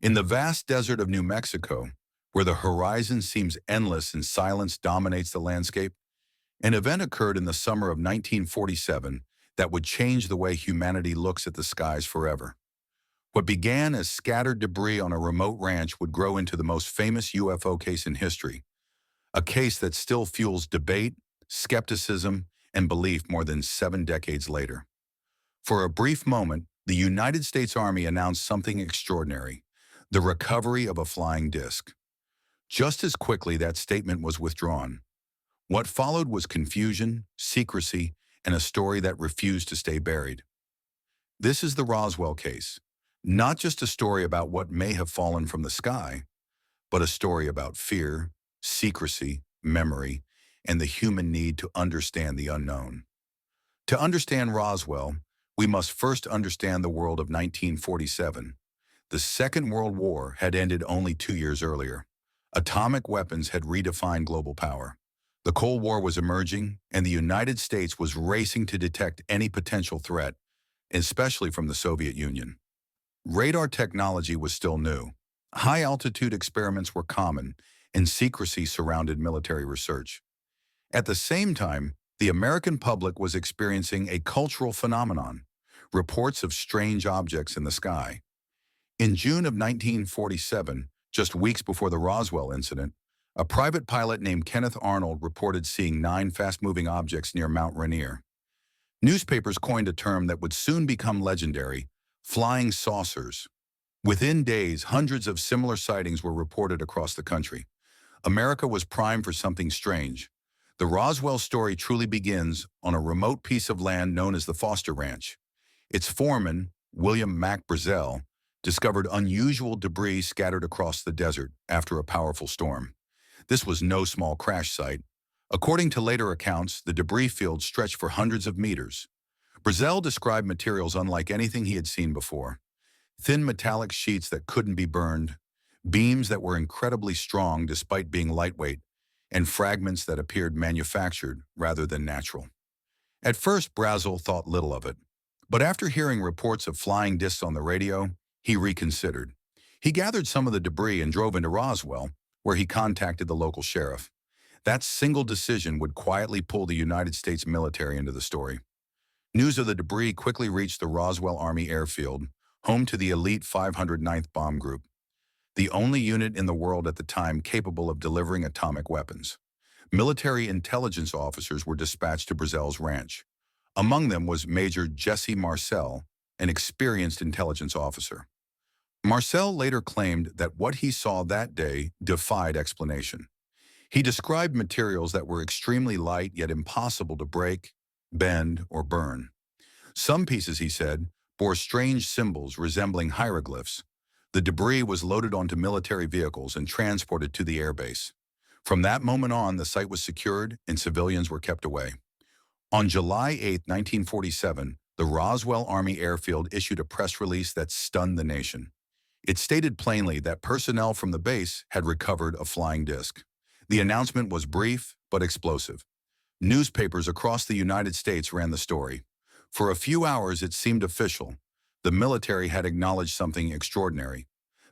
In the vast desert of New Mexico, where the horizon seems endless and silence dominates the landscape, an event occurred in the summer of 1947 that would change the way humanity looks at the skies forever. What began as scattered debris on a remote ranch would grow into the most famous UFO case in history, a case that still fuels debate, skepticism, and belief more than 7 decades later. For a brief moment, the United States Army announced something extraordinary: the recovery of a flying disc. Just as quickly, that statement was withdrawn. What followed was confusion, secrecy, and a story that refused to stay buried. This is the Roswell case, not just a story about what may have fallen from the sky, but a story about fear, secrecy, memory, and the human need to understand the unknown. To understand Roswell, we must first understand the world of 1947. The Second World War had ended only 2 years earlier. Atomic weapons had redefined global power. The Cold War was emerging, and the United States was racing to detect any potential threat, especially from the Soviet Union. Radar technology was still new. High-altitude experiments were common, and secrecy surrounded military research. At the same time, the American public was experiencing a cultural phenomenon: reports of strange objects in the sky. In June of 1947, just weeks before the Roswell incident, a private pilot named Kenneth Arnold reported seeing 9 fast-moving objects near Mount Rainier. Newspapers coined a term that would soon become legendary: flying saucers. Within days, hundreds of similar sightings were reported across the country. America was primed for something strange. The Roswell story truly begins on a remote piece of land known as the Foster Ranch. Its foreman, William Mac Brazel, discovered unusual debris scattered across the desert after a powerful storm. This was no small crash site. According to later accounts, the debris field stretched for hundreds of meters. Brazel described materials unlike anything he had seen before: thin metallic sheets that couldn't be burned, beams that were incredibly strong despite being lightweight, and fragments that appeared manufactured rather than natural. At first, Brazel thought little of it, but after hearing reports of flying discs on the radio, he reconsidered. He gathered some of the debris and drove into Roswell, where he contacted the local sheriff. That single decision would quietly pull the United States military into the story. News of the debris quickly reached the Roswell Army Airfield, home to the elite 509th Bomb Group, the only unit in the world at the time capable of delivering atomic weapons. Military intelligence officers were dispatched to Brazel's ranch. Among them was Major Jesse Marcel, an experienced intelligence officer. Marcel later claimed that what he saw that day defied explanation. He described materials that were extremely light yet impossible to break, bend, or burn. Some pieces, he said, bore strange symbols resembling hieroglyphs. The debris was loaded onto military vehicles and transported to the airbase. From that moment on, the site was secured and civilians were kept away. On July 8, 1947, the Roswell Army Airfield issued a press release that stunned the nation. It stated plainly that personnel from the base had recovered a flying disc. The announcement was brief but explosive. Newspapers across the United States ran the story. For a few hours, it seemed official. The military had acknowledged something extraordinary,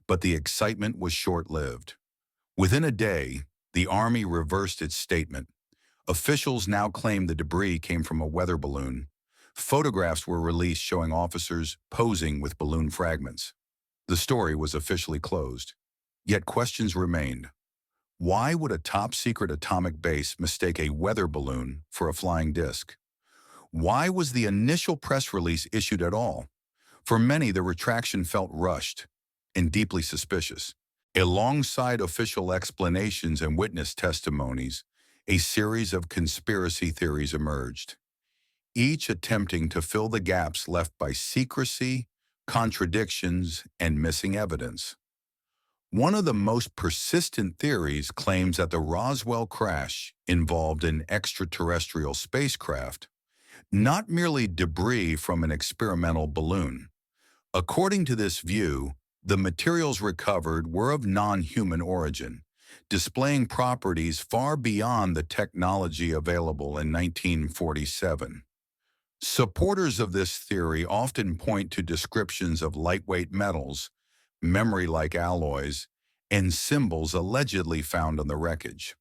but the excitement was short-lived. Within a day, the Army reversed its statement. Officials now claimed the debris came from a weather balloon. Photographs were released showing officers posing with balloon fragments. The story was officially closed. Yet questions remained. Why would a top-secret atomic base mistake a weather balloon for a flying disc? Why was the initial press release issued at all? For many, the retraction felt rushed and deeply suspicious. Alongside official explanations and witness testimonies, a series of conspiracy theories emerged, each attempting to fill the gaps left by secrecy, contradictions, and missing evidence. One of the most persistent theories claims that the Roswell crash involved an extraterrestrial spacecraft, not merely debris from an experimental balloon. According to this view, the materials recovered were of non-human origin, displaying properties far beyond the technology available in 1947. Supporters of this theory often point to descriptions of lightweight metals, memory-like alloys, and symbols allegedly found on the wreckage.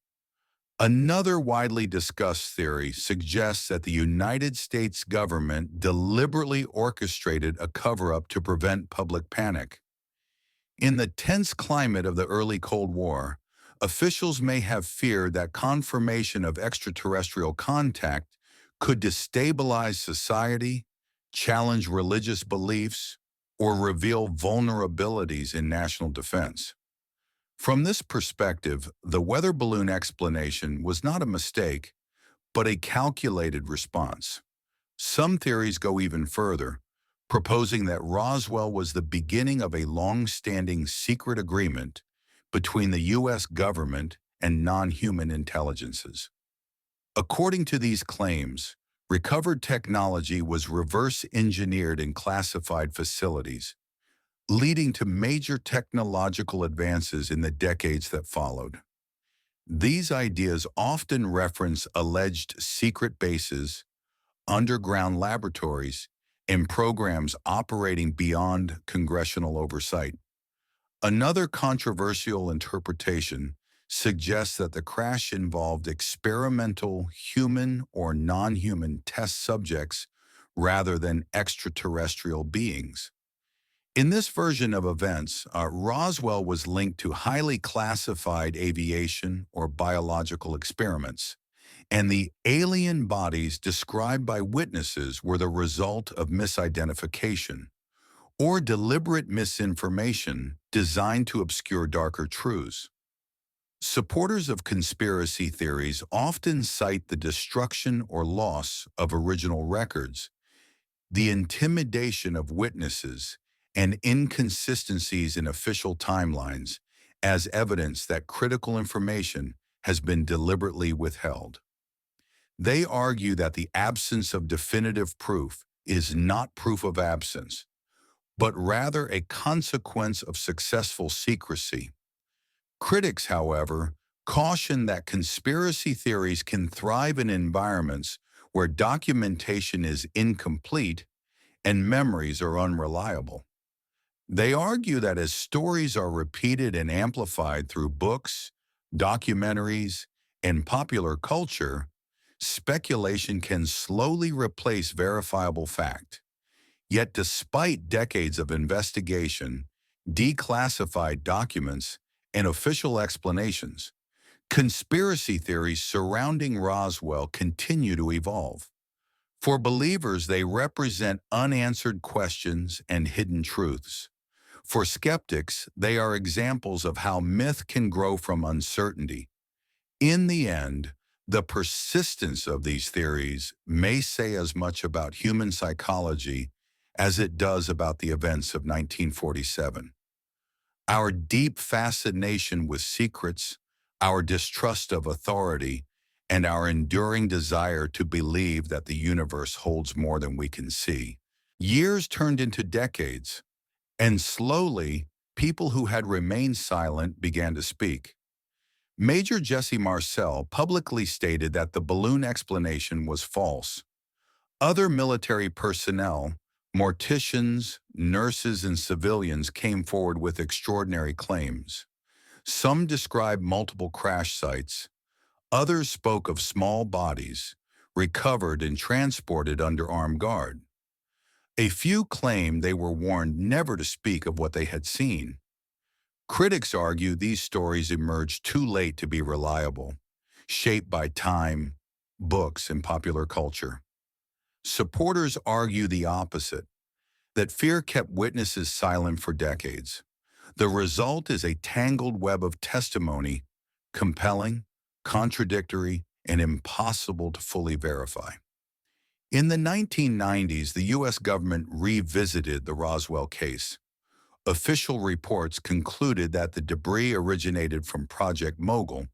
Another widely discussed theory suggests that the United States government deliberately orchestrated a cover-up to prevent public panic. In the tense climate of the early Cold War, officials may have feared that confirmation of extraterrestrial contact could destabilize society, challenge religious beliefs, or reveal vulnerabilities in national defense. From this perspective, the weather balloon explanation was not a mistake, but a calculated response. Some theories go even further, proposing that Roswell was the beginning of a long-standing secret agreement between the U.S. government and non-human intelligences. According to these claims, recovered technology was reverse-engineered in classified facilities, leading to major technological advances in the decades that followed. These ideas often reference alleged secret bases, underground laboratories, and programs operating beyond congressional oversight. Another controversial interpretation suggests that the crash involved experimental human or non-human test subjects rather than extraterrestrial beings. In this version of events, Roswell was linked to highly classified aviation or biological experiments, and the alien bodies described by witnesses were the result of misidentification or deliberate misinformation designed to obscure darker truths. Supporters of conspiracy theories often cite the destruction or loss of original records, the intimidation of witnesses, and inconsistencies in official timelines as evidence that critical information has been deliberately withheld. They argue that the absence of definitive proof is not proof of absence, but rather a consequence of successful secrecy. Critics, however, caution that conspiracy theories can thrive in environments where documentation is incomplete and memories are unreliable. They argue that as stories are repeated and amplified through books, documentaries, and popular culture, speculation can slowly replace verifiable fact. Yet despite decades of investigation, declassified documents, and official explanations, conspiracy theories surrounding Roswell continue to evolve. For believers, they represent unanswered questions and hidden truths. For skeptics, they are examples of how myth can grow from uncertainty. In the end, the persistence of these theories may say as much about human psychology as it does about the events of 1947. Our deep fascination with secrets, our distrust of authority, and our enduring desire to believe that the universe holds more than we can see. Years turned into decades, and slowly, people who had remained silent began to speak. Major Jesse Marcel publicly stated that the balloon explanation was false. Other military personnel, morticians, nurses, and civilians came forward with extraordinary claims. Some described multiple crash sites. Others spoke of small bodies, recovered and transported under armed guard. A few claimed they were warned never to speak of what they had seen. Critics argue these stories emerged too late to be reliable, shaped by time, books, and popular culture. Supporters argue the opposite, that fear kept witnesses silent for decades. The result is a tangled web of testimony, compelling, contradictory, and impossible to fully verify. In the 1990s, the U.S. government revisited the Roswell case. Official reports concluded that the debris originated from Project Mogul,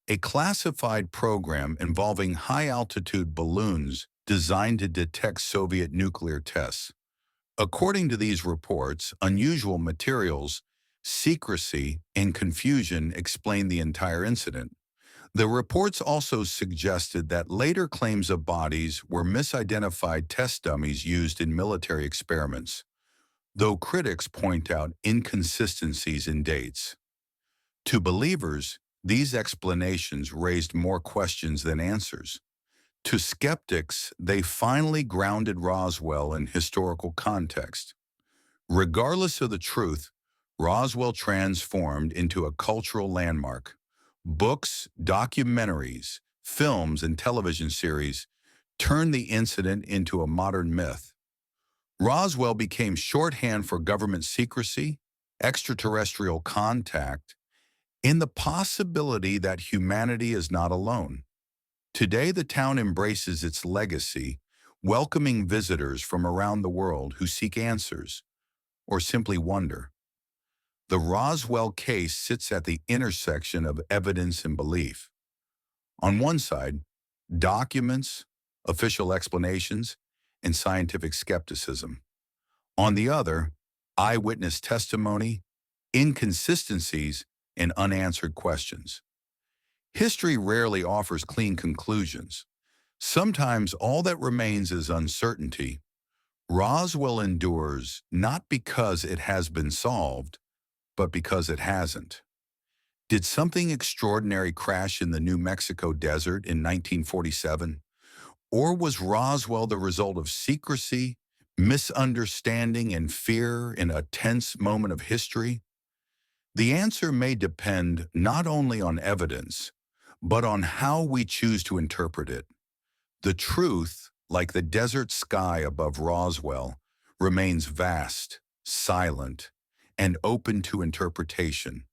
a classified program involving high-altitude balloons designed to detect Soviet nuclear tests. According to these reports, unusual materials, secrecy, and confusion explained the entire incident. The reports also suggested that later claims of bodies were misidentified test dummies used in military experiments. though critics point out inconsistencies in dates. To believers, these explanations raised more questions than answers. To skeptics, they finally grounded Roswell in historical context. Regardless of the truth, Roswell transformed into a cultural landmark. Books, documentaries, films, and television series turned the incident into a modern myth. Roswell became shorthand for government secrecy, extraterrestrial contact, and the possibility that humanity is not alone. Today, the town embraces its legacy, welcoming visitors from around the world who seek answers or simply wonder. The Roswell case sits at the intersection of evidence and belief. On one side, documents, official explanations, and scientific skepticism. On the other, eyewitness testimony, inconsistencies, and unanswered questions. History rarely offers clean conclusions. Sometimes all that remains is uncertainty. Roswell endures not because it has been solved, but because it hasn't. Did something extraordinary crash in the New Mexico desert in 1947? Or was Roswell the result of secrecy, misunderstanding, and fear in a tense moment of history? The answer may depend not only on evidence, but on how we choose to interpret it. The truth, like the desert sky above Roswell, remains vast, silent, and open to interpretation.